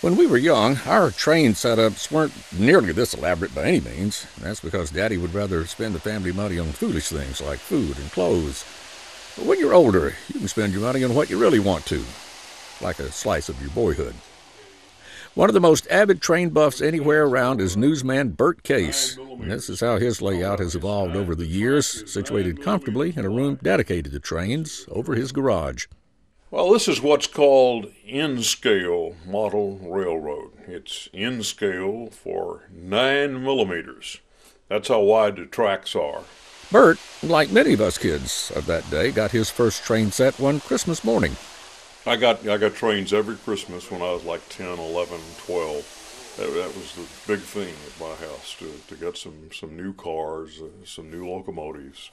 When we were young, our train setups weren't nearly this elaborate by any means. That's because Daddy would rather spend the family money on foolish things like food and clothes. But when you're older, you can spend your money on what you really want to, like a slice of your boyhood. One of the most avid train buffs anywhere around is newsman Bert Case. And this is how his layout has evolved over the years, situated comfortably in a room dedicated to trains over his garage. Well, this is what's called N-scale model railroad. It's N-scale for 9 millimeters. That's how wide the tracks are. Bert, like many of us kids of that day, got his first train set one Christmas morning. I got trains every Christmas when I was like 10, 11, 12. That was the big thing at my house, to get some new cars, some new locomotives.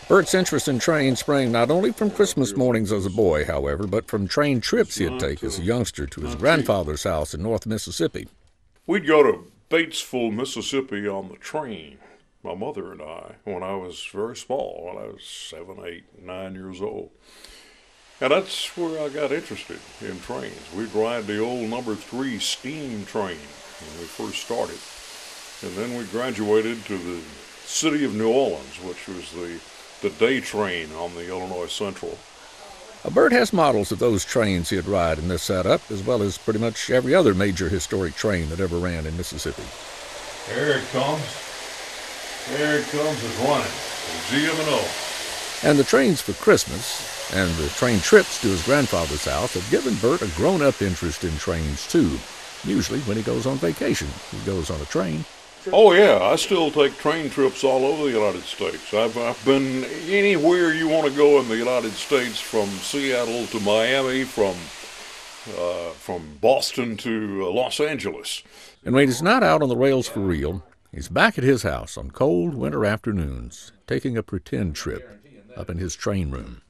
Bert's interest in trains sprang not only from Christmas mornings as a boy, however, but from train trips he'd take as a youngster to his grandfather's house in North Mississippi. We'd go to Batesville, Mississippi on the train, my mother and I, when I was very small, when I was 7, 8, 9 years old. And that's where I got interested in trains. We'd ride the old number 3 steam train when we first started. And then we graduated to the city of New Orleans, which was the day train on the Illinois Central. Bert has models of those trains he'd ride in this setup, as well as pretty much every other major historic train that ever ran in Mississippi. There it comes. There it comes. It's running. The GM&O. And the trains for Christmas and the train trips to his grandfather's house have given Bert a grown-up interest in trains, too. Usually when he goes on vacation, he goes on a train. Oh, yeah, I still take train trips all over the United States. I've been anywhere you want to go in the United States, from Seattle to Miami, from Boston to Los Angeles. And when he's not out on the rails for real, he's back at his house on cold winter afternoons, taking a pretend trip up in his train room.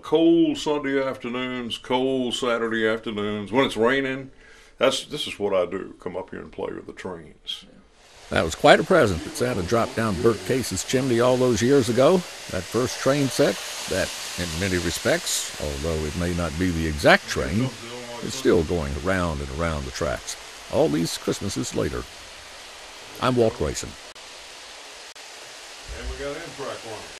Cold Sunday afternoons, cold Saturday afternoons, when it's raining, this is what I do, come up here and play with the trains. That was quite a present that Santa dropped down Bert Case's chimney all those years ago. That first train set, that, in many respects, although it may not be the exact train, is still going around and around the tracks, all these Christmases later. I'm Walt Grayson. And we got Amtrak running.